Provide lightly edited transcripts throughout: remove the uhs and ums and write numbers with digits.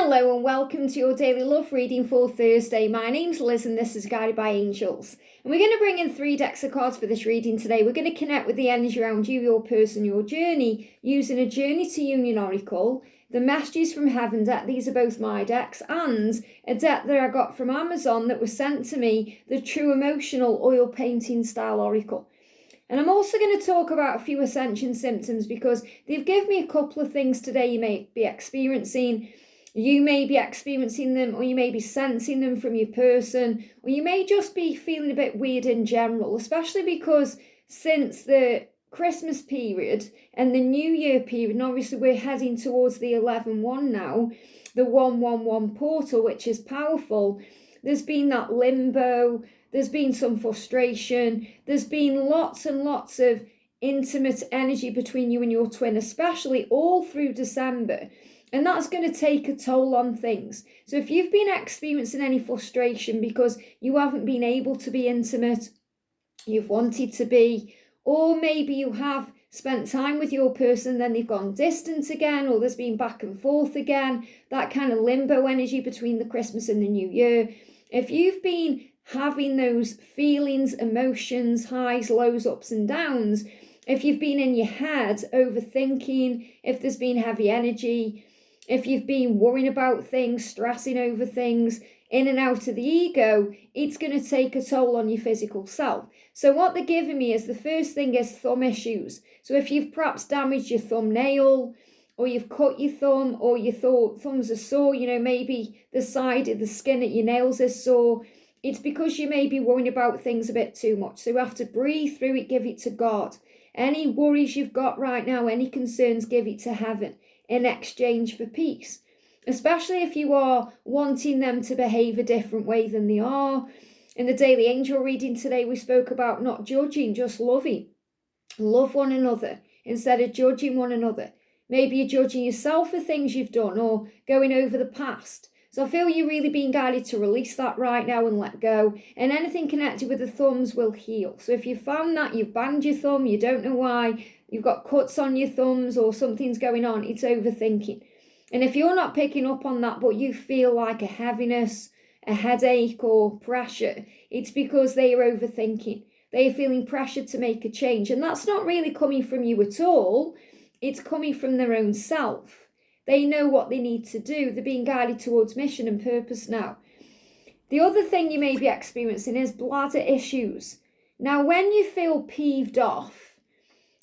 Hello and welcome to your daily love reading for Thursday. My name's Liz and this is Guided by Angels. And we're going to bring in 3 decks of cards for this reading today. We're going to connect with the energy around you, your person, your journey, using a Journey to Union Oracle, the Messages from Heaven deck, these are both my decks, and a deck that I got from Amazon that was sent to me, the True Emotional Oil Painting Style Oracle. And I'm also going to talk about a few Ascension symptoms because they've given me a couple of things today you may be experiencing. You may be experiencing them, or you may be sensing them from your person, or you may just be feeling a bit weird in general, especially because since the Christmas period and the New Year period, and obviously we're heading towards the 11-1 now, the 111 portal, which is powerful, there's been that limbo, there's been some frustration, there's been lots and lots of intimate energy between you and your twin, especially all through December. And that's going to take a toll on things. So if you've been experiencing any frustration because you haven't been able to be intimate, you've wanted to be, or maybe you have spent time with your person, then they've gone distant again, or there's been back and forth again, that kind of limbo energy between the Christmas and the New Year. If you've been having those feelings, emotions, highs, lows, ups and downs, if you've been in your head overthinking, if there's been heavy energy, if you've been worrying about things, stressing over things, in and out of the ego, it's going to take a toll on your physical self. So what they're giving me is the first thing is thumb issues. So if you've perhaps damaged your thumbnail, or you've cut your thumb, or your thumbs are sore, maybe the side of the skin at your nails is sore, it's because you may be worrying about things a bit too much. So you have to breathe through it, give it to God. Any worries you've got right now, any concerns, give it to heaven in exchange for peace, especially if you are wanting them to behave a different way than they are. In the daily angel reading today, we spoke about not judging, just loving. Love one another instead of judging one another. Maybe you're judging yourself for things you've done or going over the past. So I feel you're really being guided to release that right now and let go. And anything connected with the thumbs will heal. So if you found that you've banged your thumb, you don't know why, you've got cuts on your thumbs or something's going on, it's overthinking. And if you're not picking up on that, but you feel like a heaviness, a headache or pressure, it's because they are overthinking. They are feeling pressure to make a change. And that's not really coming from you at all. It's coming from their own self. They know what they need to do. They're being guided towards mission and purpose now. The other thing you may be experiencing is bladder issues. Now, when you feel peeved off,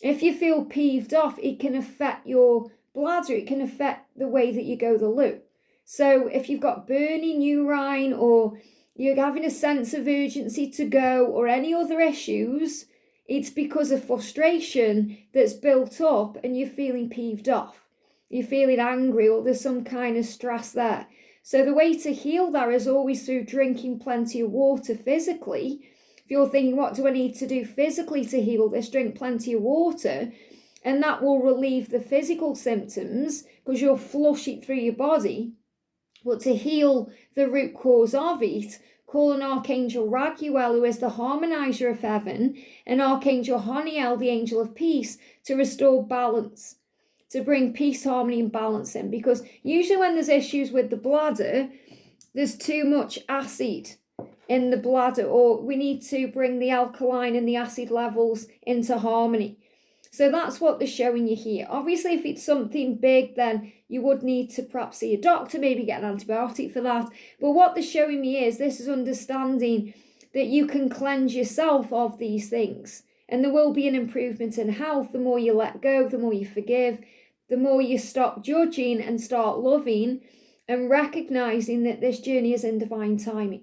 if you feel peeved off, it can affect your bladder. It can affect the way that you go the loo. So if you've got burning urine or you're having a sense of urgency to go or any other issues, it's because of frustration that's built up and you're feeling peeved off. You're feeling angry or there's some kind of stress there. So the way to heal that is always through drinking plenty of water physically. If you're thinking, what do I need to do physically to heal this? Drink plenty of water. And that will relieve the physical symptoms because you'll flush it through your body. But to heal the root cause of it, call an Archangel Raguel, who is the harmonizer of heaven, and Archangel Honiel, the angel of peace, to restore balance, to bring peace, harmony and balance in. Because usually when there's issues with the bladder, there's too much acid in the bladder, or we need to bring the alkaline and the acid levels into harmony. So that's what they're showing you here. Obviously, if it's something big, then you would need to perhaps see a doctor, maybe get an antibiotic for that. But what they're showing me is this is understanding that you can cleanse yourself of these things. And there will be an improvement in health. The more you let go, the more you forgive, the more you stop judging and start loving and recognizing that this journey is in divine timing.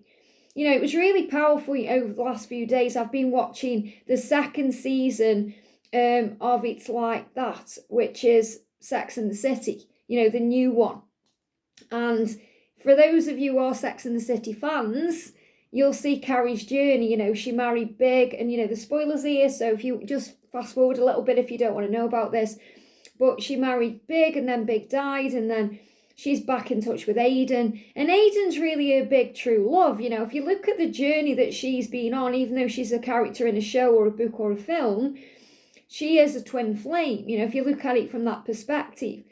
It was really powerful over the last few days. I've been watching the second season of It's Like That, which is Sex and the City, the new one. And for those of you who are Sex and the City fans, you'll see Carrie's journey. She married big, and the spoilers here, so if you just fast forward a little bit if you don't want to know about this, but she married big and then Big died, and then she's back in touch with Aiden, and Aiden's really a big true love. If you look at the journey that she's been on, even though she's a character in a show or a book or a film, she is a twin flame, if you look at it from that perspective.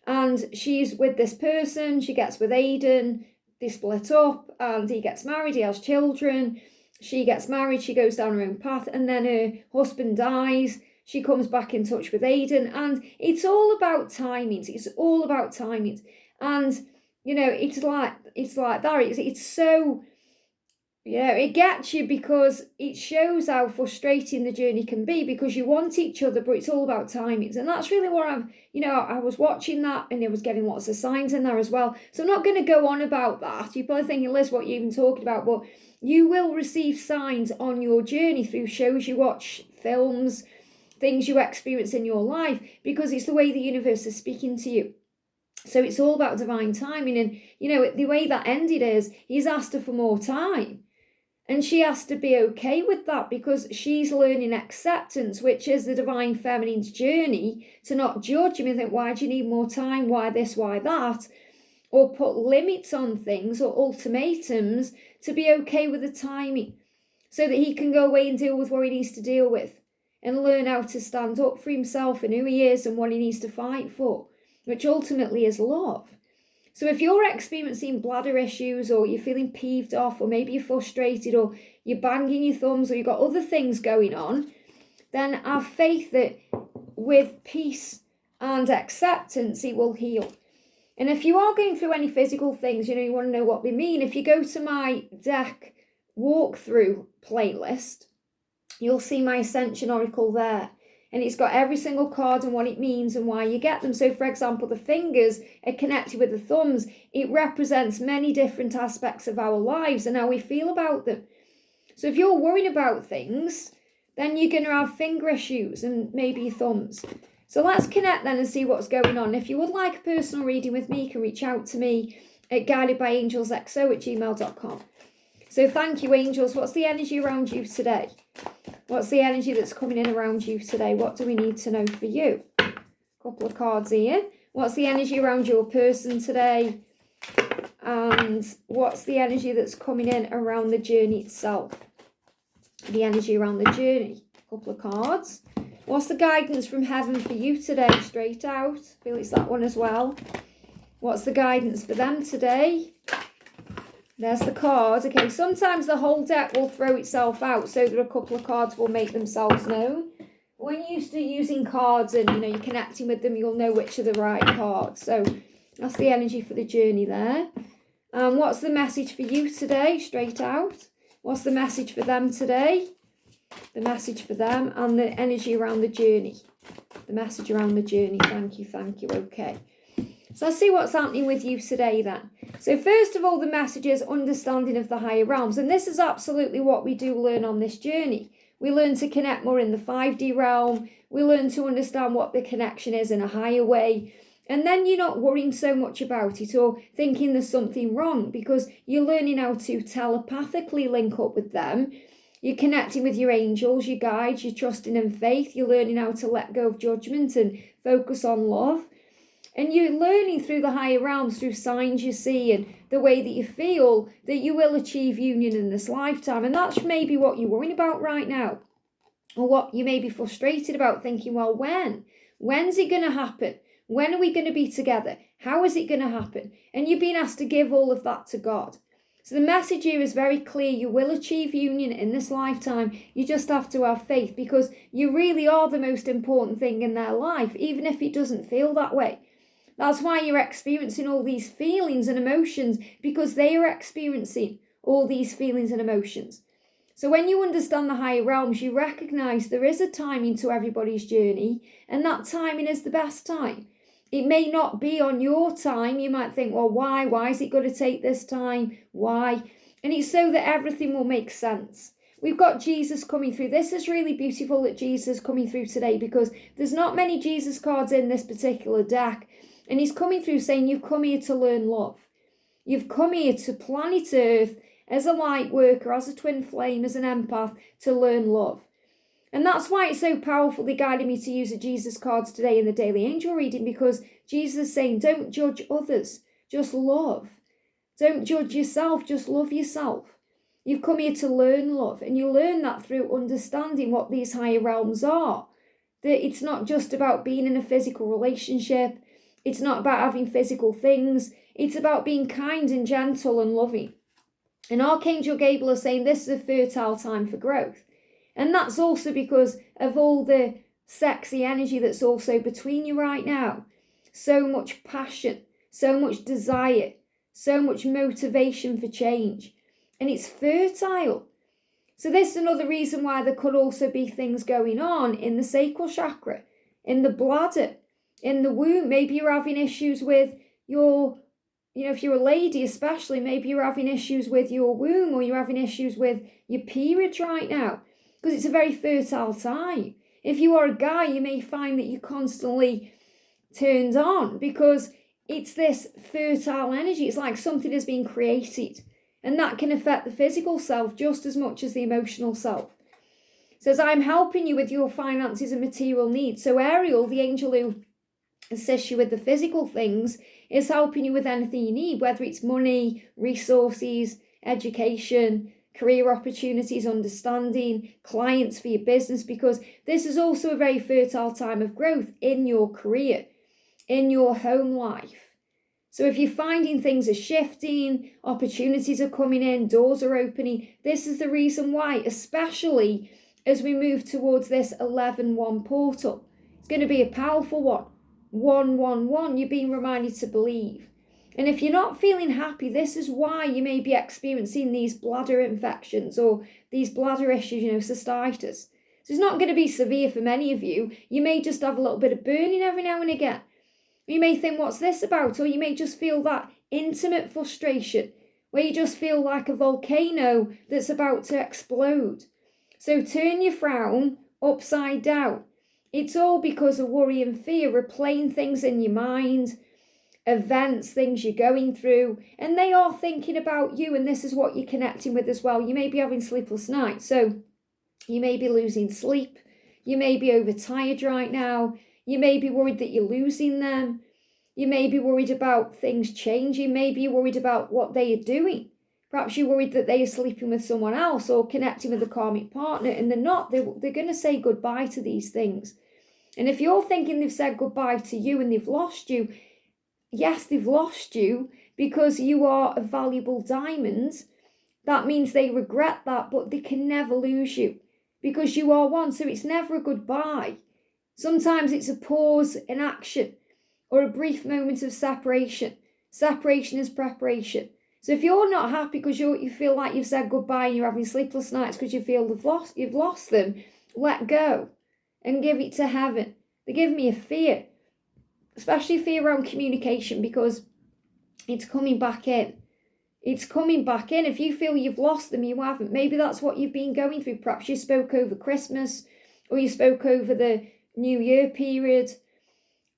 and she's with this person, she gets with Aidan, they split up, and he gets married, he has children, she gets married, she goes down her own path, and then her husband dies, she comes back in touch with Aidan, and it's all about timings, and, it's like that, it's so... it gets you because it shows how frustrating the journey can be because you want each other, but it's all about timings. And that's really what I was watching that and I was getting lots of signs in there as well. So I'm not going to go on about that. You're probably thinking, Liz, what are you even talking about? But you will receive signs on your journey through shows you watch, films, things you experience in your life, because it's the way the universe is speaking to you. So it's all about divine timing. And, the way that ended is he's asked her for more time. And she has to be okay with that because she's learning acceptance, which is the divine feminine's journey, to not judge him and think, why do you need more time? Why this, why that? Or put limits on things or ultimatums, to be okay with the timing so that he can go away and deal with what he needs to deal with and learn how to stand up for himself and who he is and what he needs to fight for, which ultimately is love. So if you're experiencing bladder issues or you're feeling peeved off or maybe you're frustrated or you're banging your thumbs or you've got other things going on, then have faith that with peace and acceptance, it will heal. And if you are going through any physical things, you want to know what they mean, if you go to my deck walkthrough playlist, you'll see my Ascension Oracle there. And it's got every single card and what it means and why you get them. So, for example, the fingers are connected with the thumbs. It represents many different aspects of our lives and how we feel about them. So if you're worrying about things, then you're going to have finger issues and maybe your thumbs. So let's connect then and see what's going on. If you would like a personal reading with me, you can reach out to me at guidedbyangelsxo@gmail.com. So thank you, angels. What's the energy around you today? What's the energy that's coming in around you today? What do we need to know for you? A couple of cards here. What's the energy around your person today? And what's the energy that's coming in around the journey itself? The energy around the journey. A couple of cards. What's the guidance from heaven for you today? Straight out. I feel it's that one as well. What's the guidance for them today? There's the card. Okay, sometimes the whole deck will throw itself out, so there are a couple of cards will make themselves known. When you're used to using cards and, you're connecting with them, you'll know which are the right cards. So that's the energy for the journey there. What's the message for you today? Straight out. What's the message for them today? The message for them and the energy around the journey. The message around the journey. Thank you. Okay. So let's see what's happening with you today then. So first of all, the message is understanding of the higher realms. And this is absolutely what we do learn on this journey. We learn to connect more in the 5D realm. We learn to understand what the connection is in a higher way. And then you're not worrying so much about it or thinking there's something wrong because you're learning how to telepathically link up with them. You're connecting with your angels, your guides, you're trusting in faith. You're learning how to let go of judgment and focus on love. And you're learning through the higher realms, through signs you see and the way that you feel, that you will achieve union in this lifetime. And that's maybe what you're worrying about right now. Or what you may be frustrated about, thinking, well, when? When's it going to happen? When are we going to be together? How is it going to happen? And you've been asked to give all of that to God. So the message here is very clear. You will achieve union in this lifetime. You just have to have faith because you really are the most important thing in their life, even if it doesn't feel that way. That's why you're experiencing all these feelings and emotions, because they are experiencing all these feelings and emotions. So when you understand the higher realms, you recognize there is a timing to everybody's journey, and that timing is the best time. It may not be on your time. You might think, well, why? Why is it going to take this time? Why? And it's so that everything will make sense. We've got Jesus coming through. This is really beautiful that Jesus is coming through today because there's not many Jesus cards in this particular deck. And he's coming through saying, you've come here to learn love. You've come here to planet Earth as a light worker, as a twin flame, as an empath, to learn love. And that's why it's so powerful. They guided me to use the Jesus cards today in the daily angel reading, because Jesus is saying, don't judge others, just love. Don't judge yourself, just love yourself. You've come here to learn love, and you learn that through understanding what these higher realms are. That it's not just about being in a physical relationship. It's not about having physical things. It's about being kind and gentle and loving. And Archangel Gabriel is saying this is a fertile time for growth. And that's also because of all the sexy energy that's also between you right now. So much passion, so much desire, so much motivation for change. And it's fertile. So this is another reason why there could also be things going on in the sacral chakra, in the bladder, in the womb. Maybe you're having issues with your, if you're a lady especially, maybe you're having issues with your womb, or you're having issues with your periods right now, because it's a very fertile time. If you are a guy, you may find that you're constantly turned on because it's this fertile energy. It's like something has been created, and that can affect the physical self just as much as the emotional self. So as I'm helping you with your finances and material needs, so Ariel, the angel who assists you with the physical things, is helping you with anything you need, whether it's money, resources, education, career opportunities, understanding, clients for your business, because this is also a very fertile time of growth in your career, in your home life. So if you're finding things are shifting, opportunities are coming in, doors are opening, this is the reason why, especially as we move towards this 11-1 portal. It's going to be a powerful one. 1-1-1, you're being reminded to believe. And if you're not feeling happy, this is why you may be experiencing these bladder infections or these bladder issues, cystitis. So it's not going to be severe for many of you. You may just have a little bit of burning every now and again. You may think, what's this about? Or you may just feel that intimate frustration where you just feel like a volcano that's about to explode. So turn your frown upside down. It's all because of worry and fear, replaying things in your mind, events, things you're going through, and they are thinking about you, and this is what you're connecting with as well. You may be having sleepless nights, so you may be losing sleep. You may be overtired right now. You may be worried that you're losing them. You may be worried about things changing. Maybe you're worried about what they are doing. Perhaps you're worried that they are sleeping with someone else or connecting with a karmic partner, and they're not. They're going to say goodbye to these things. And if you're thinking they've said goodbye to you and they've lost you, yes, they've lost you because you are a valuable diamond. That means they regret that, but they can never lose you because you are one. So it's never a goodbye. Sometimes it's a pause in action or a brief moment of separation. Separation is preparation. So if you're not happy because you feel like you've said goodbye and you're having sleepless nights because you feel you've lost them, let go and give it to heaven. They give me a fear, especially fear around communication, because it's coming back in. It's coming back in. If you feel you've lost them, you haven't. Maybe that's what you've been going through. Perhaps you spoke over Christmas, or you spoke over the New Year period,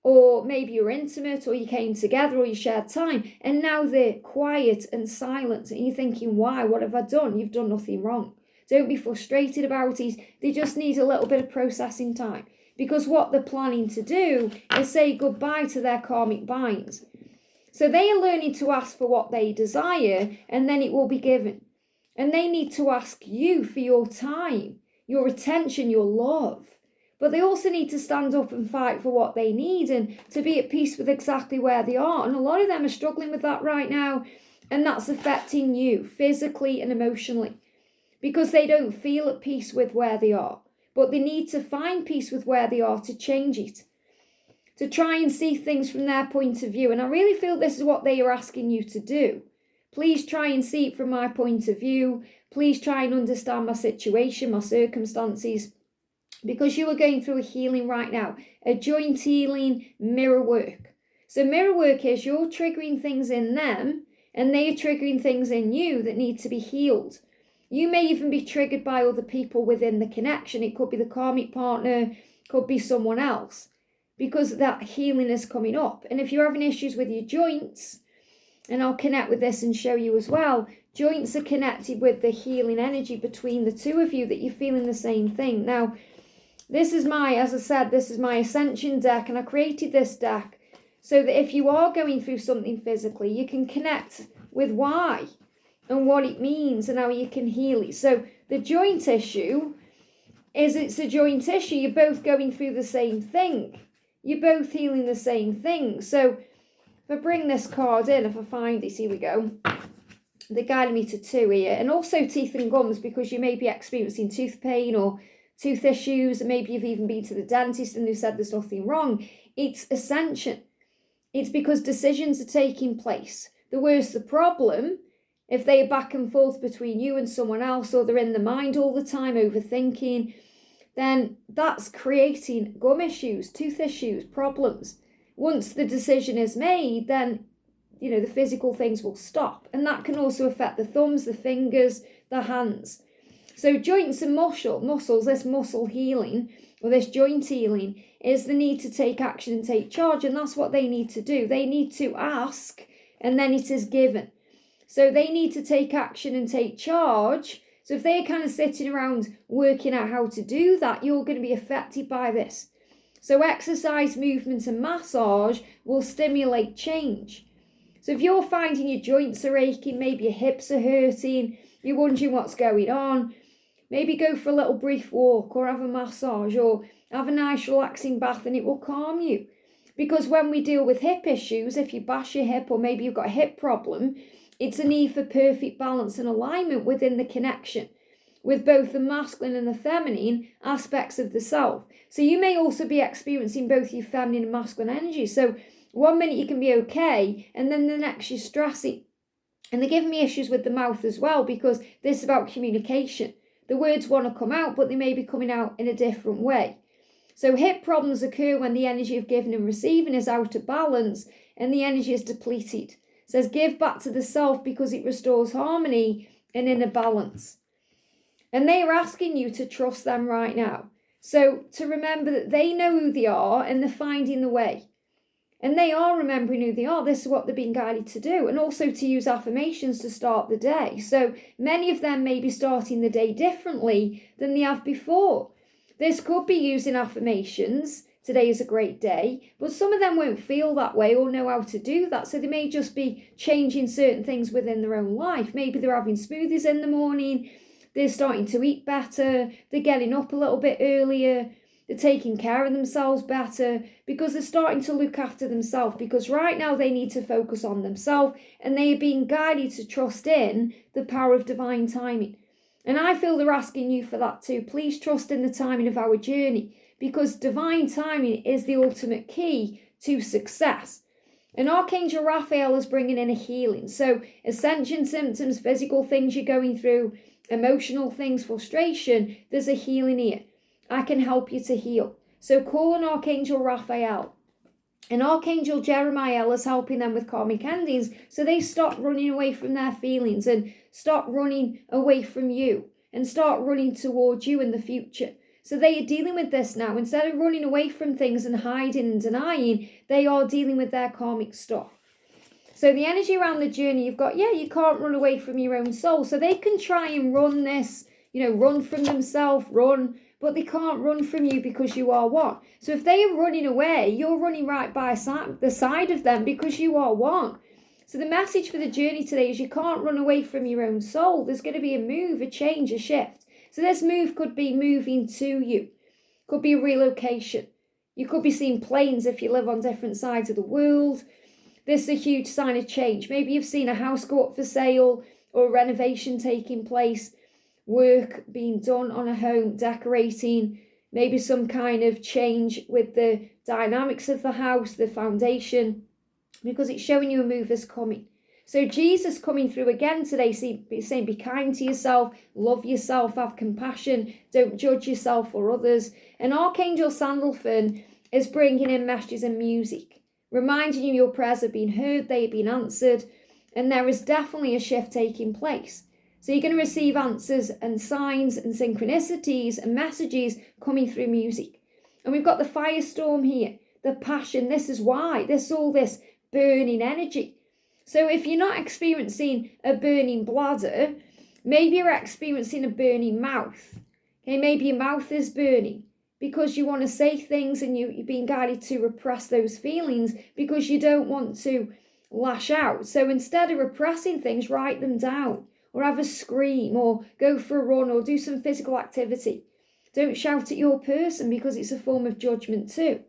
or maybe you're intimate, or you came together, or you shared time, and now they're quiet and silent, and you're thinking, why? What have I done? You've done nothing wrong. Don't be frustrated about it. They just need a little bit of processing time, because what they're planning to do is say goodbye to their karmic binds. So they are learning to ask for what they desire, and then it will be given. And they need to ask you for your time, your attention, your love. But they also need to stand up and fight for what they need and to be at peace with exactly where they are. And a lot of them are struggling with that right now. And that's affecting you physically and emotionally because they don't feel at peace with where they are. But they need to find peace with where they are to change it, to try and see things from their point of view. And I really feel this is what they are asking you to do. Please try and see it from my point of view. Please try and understand my situation, my circumstances. Because you are going through a healing right now, a joint healing, mirror work. So mirror work is you're triggering things in them and they are triggering things in you that need to be healed. You may even be triggered by other people within the connection. It could be the karmic partner, could be someone else, because that healing is coming up. And if you're having issues with your joints, and I'll connect with this and show you as well, joints are connected with the healing energy between the two of you, that you're feeling the same thing. Now, this is as I said, this is my Ascension deck, and I created this deck so that if you are going through something physically, you can connect with why and what it means and how you can heal it. So the joint issue is it's a joint issue. You're both going through the same thing. You're both healing the same thing. So if I bring this card in, if I find it, here we go. They guided me to 2 here. And also teeth and gums, because you may be experiencing tooth pain or tooth issues, and maybe you've even been to the dentist and they said there's nothing wrong. It's Ascension. It's because decisions are taking place. The worse the problem, if they are back and forth between you and someone else, or they're in the mind all the time overthinking, then that's creating gum issues, tooth issues, problems. Once the decision is made, then the physical things will stop. And that can also affect the thumbs, the fingers, the hands. So joints and muscles, this muscle healing or this joint healing is the need to take action and take charge. And that's what they need to do. They need to ask, and then it is given. So they need to take action and take charge. So if they're kind of sitting around working out how to do that, you're going to be affected by this. So exercise, movement and massage will stimulate change. So if you're finding your joints are aching, maybe your hips are hurting, you're wondering what's going on, maybe go for a little brief walk or have a massage or have a nice relaxing bath, and it will calm you. Because when we deal with hip issues, if you bash your hip or maybe you've got a hip problem, it's a need for perfect balance and alignment within the connection with both the masculine and the feminine aspects of the self. So you may also be experiencing both your feminine and masculine energy. So 1 minute you can be okay, and then the next you're stressing. And they're giving me issues with the mouth as well, because this is about communication. The words want to come out, but they may be coming out in a different way. So hip problems occur when the energy of giving and receiving is out of balance and the energy is depleted. It says give back to the self because it restores harmony and inner balance. And they are asking you to trust them right now. So to remember that they know who they are and they're finding the way. And they are remembering who they are. This is what they're being guided to do. And also to use affirmations to start the day. So many of them may be starting the day differently than they have before. This could be using affirmations. Today is a great day. But some of them won't feel that way or know how to do that. So they may just be changing certain things within their own life. Maybe they're having smoothies in the morning. They're starting to eat better. They're getting up a little bit earlier. They're taking care of themselves better because they're starting to look after themselves, because right now they need to focus on themselves and they are being guided to trust in the power of divine timing. And I feel they're asking you for that too. Please trust in the timing of our journey, because divine timing is the ultimate key to success. And Archangel Raphael is bringing in a healing. So ascension symptoms, physical things you're going through, emotional things, frustration, there's a healing here. I can help you to heal. So call on Archangel Raphael. And Archangel Jeremiah is helping them with karmic endings, so they stop running away from their feelings and stop running away from you and start running towards you in the future. So they are dealing with this now. Instead of running away from things and hiding and denying, they are dealing with their karmic stuff. So the energy around the journey, you've got, you can't run away from your own soul. So they can try and run this, run from themselves, but they can't run from you because you are one. So if they are running away, you're running right by the side of them because you are one. So the message for the journey today is you can't run away from your own soul. There's going to be a move, a change, a shift. So this move could be moving to you. Could be a relocation. You could be seeing planes if you live on different sides of the world. This is a huge sign of change. Maybe you've seen a house go up for sale or a renovation taking place. Work being done on a home, decorating, maybe some kind of change with the dynamics of the house, the foundation, because it's showing you a move is coming. So Jesus coming through again today, saying be kind to yourself, love yourself, have compassion, don't judge yourself or others. And Archangel Sandalphon is bringing in messages and music, reminding you your prayers have been heard, they have been answered, and there is definitely a shift taking place. So you're going to receive answers and signs and synchronicities and messages coming through music. And we've got the firestorm here, the passion. This is why. There's all this burning energy. So if you're not experiencing a burning bladder, maybe you're experiencing a burning mouth. Okay, maybe your mouth is burning because you want to say things and you're being guided to repress those feelings because you don't want to lash out. So instead of repressing things, write them down. Or have a scream, or go for a run, or do some physical activity. Don't shout at your person because it's a form of judgment too.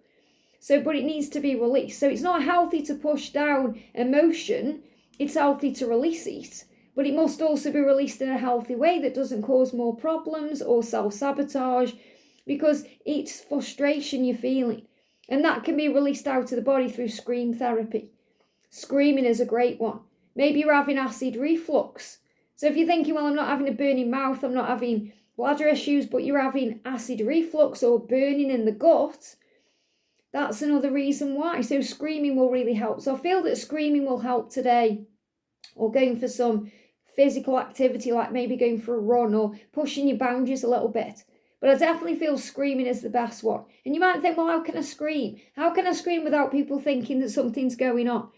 But it needs to be released. So it's not healthy to push down emotion. It's healthy to release it. But it must also be released in a healthy way that doesn't cause more problems or self-sabotage, because it's frustration you're feeling. And that can be released out of the body through scream therapy. Screaming is a great one. Maybe you're having acid reflux. So if you're thinking, well, I'm not having a burning mouth, I'm not having bladder issues, but you're having acid reflux or burning in the gut, that's another reason why. So screaming will really help. So I feel that screaming will help today, or going for some physical activity, like maybe going for a run or pushing your boundaries a little bit. But I definitely feel screaming is the best one. And you might think, well, how can I scream? How can I scream without people thinking that something's going on?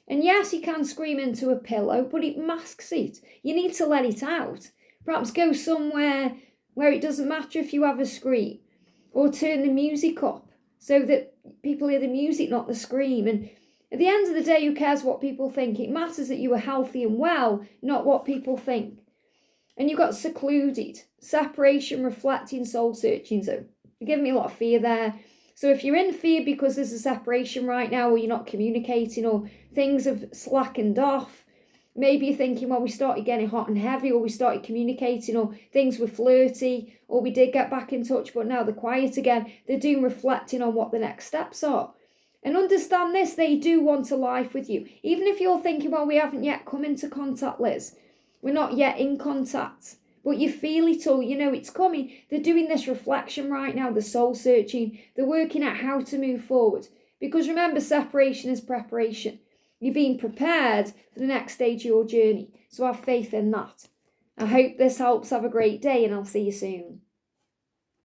And yes, you can scream into a pillow, but it masks it. You need to let it out. Perhaps go somewhere where it doesn't matter if you have a scream, or turn the music up so that people hear the music, not the scream. And at the end of the day, who cares what people think? It matters that you are healthy and well, not what people think. And you got secluded, separation, reflecting, soul searching. So you're giving me a lot of fear there. So if you're in fear because there's a separation right now, or you're not communicating, or things have slackened off, maybe you're thinking, well, we started getting hot and heavy, or we started communicating, or things were flirty, or we did get back in touch, but now they're quiet again. They're doing reflecting on what the next steps are. And understand this, they do want a life with you. Even if you're thinking, well, we haven't yet come into contact, Liz. We're not yet in contact. But you feel it all, you know it's coming. They're doing this reflection right now, the soul searching. They're working out how to move forward. Because remember, separation is preparation. You're being prepared for the next stage of your journey. So have faith in that. I hope this helps. Have a great day, and I'll see you soon.